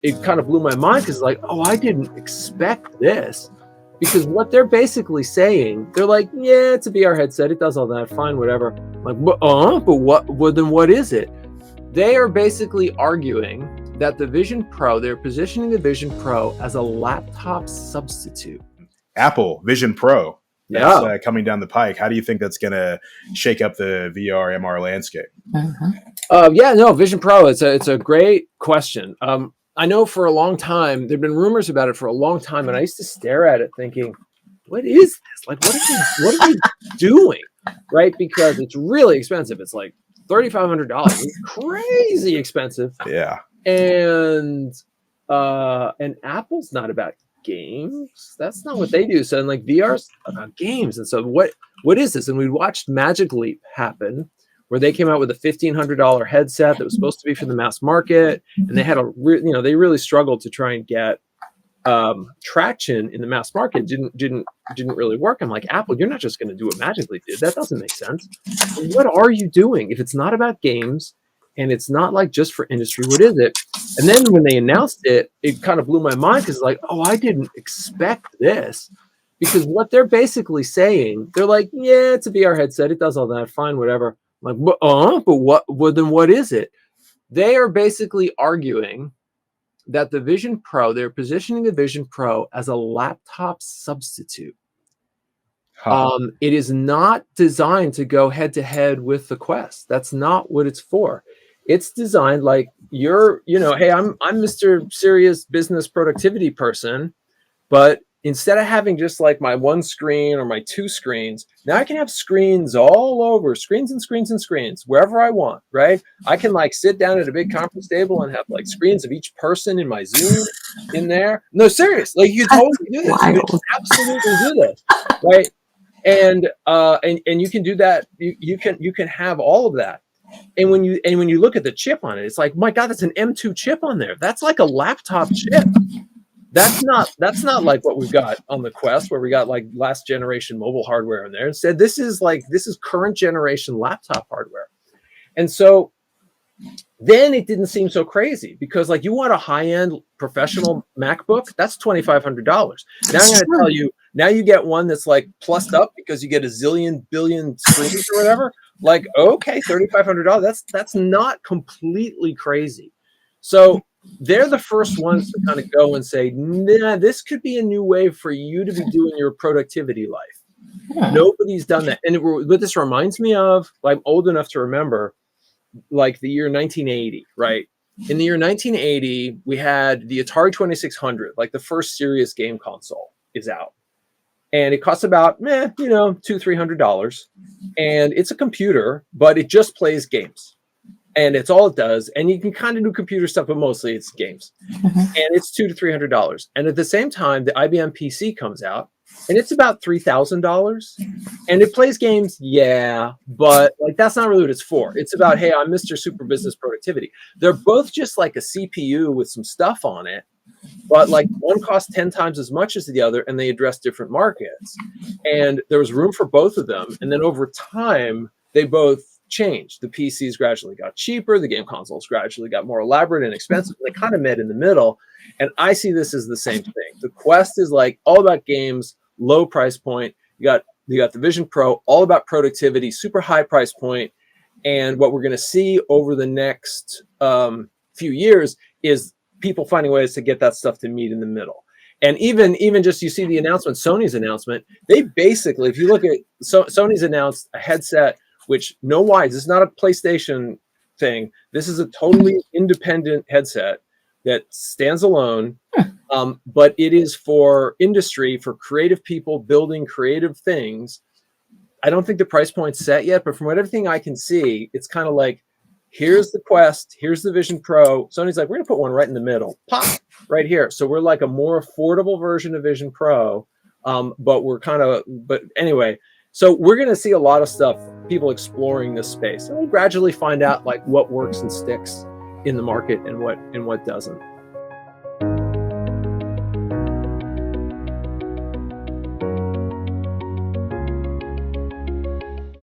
it kind of blew my mind because like, oh, I didn't expect this. Because what they're basically saying, they're like, yeah, it's a VR headset. It does all that. Fine, whatever. I'm like, but what? Well, then what is it? They are basically arguing that the Vision Pro, they're positioning the Vision Pro as a laptop substitute. Apple Vision Pro. That's coming down the pike. How do you think that's going to shake up the VR MR landscape? Vision Pro. It's a great question. I know for a long time there've been rumors about it for a long time, and I used to stare at it thinking, "What is this? Like, what are they doing?" Right? Because it's really expensive. It's like $3,500. It's crazy expensive. Yeah. And Apple's not about games. That's not what they do. So like VR's about games. And so what is this? And we watched Magic Leap happen, where they came out with a $1,500 headset that was supposed to be for the mass market, and they had they really struggled to try and get traction in the mass market. Didn't really work. I'm like, Apple, you're not just going to do what Magic Leap did. That doesn't make sense. What are you doing if it's not about games and it's not like just for industry? What is it? And then when they announced it, it kind of blew my mind because like, oh, I didn't expect this. Because what they're basically saying, they're like, yeah, it's a VR headset. It does all that. Fine, whatever. I'm like, but what? Well, then what is it? They are basically arguing that the Vision Pro, they're positioning the Vision Pro as a laptop substitute. It is not designed to go head to head with the Quest. That's not what it's for. It's designed like hey, I'm Mr. Serious Business Productivity person, but instead of having just like my one screen or my two screens, now I can have screens all over, screens and screens and screens, wherever I want, right? I can like sit down at a big conference table and have like screens of each person in my Zoom in there. No, serious. Like you can totally do this. You can absolutely do this, right? And you can do that. You can have all of that. And when you look at the chip on it, it's like, my God, that's an M2 chip on there. That's like a laptop chip. That's not like what we've got on the Quest, where we got like last generation mobile hardware in there. Instead, this is current generation laptop hardware. And so then it didn't seem so crazy, because like, you want a high-end professional MacBook, that's $2,500. Now I'm going to tell you, now you get one that's like plussed up because you get a zillion billion screens or whatever. Like, okay, $3,500. That's not completely crazy. So they're the first ones to kind of go and say, nah, this could be a new way for you to be doing your productivity life. Yeah. Nobody's done that. And what this reminds me of, I'm old enough to remember, like the year 1980, right? In the year 1980, we had the Atari 2600, like the first serious game console is out. And it costs about, $200-$300. And it's a computer, but it just plays games. And it's all it does. And you can kind of do computer stuff, but mostly it's games. And it's $200-$300. And at the same time, the IBM PC comes out, and it's about $3,000. And it plays games, yeah, but like that's not really what it's for. It's about, hey, I'm Mr. Super Business Productivity. They're both just like a CPU with some stuff on it, but like one costs 10 times as much as the other, and they address different markets. And there was room for both of them. And then over time, they both changed. The PCs gradually got cheaper. The game consoles gradually got more elaborate and expensive. They kind of met in the middle. And I see this as the same thing. The Quest is like all about games, low price point. You got the Vision Pro, all about productivity, super high price point. And what we're going to see over the next few years is people finding ways to get that stuff to meet in the middle. And even just, you see the announcement, Sony's announcement, they basically, if you look at Sony's announced a headset, which no wires, this is not a PlayStation thing. This is a totally independent headset that stands alone. But it is for industry, for creative people building creative things. I don't think the price point's set yet, but from everything I can see, it's kind of like, here's the Quest, here's the Vision Pro. Sony's like, we're going to put one right in the middle, pop, right here. So we're like a more affordable version of Vision Pro, but anyway, so we're going to see a lot of stuff, people exploring this space. And we'll gradually find out like what works and sticks in the market and what doesn't.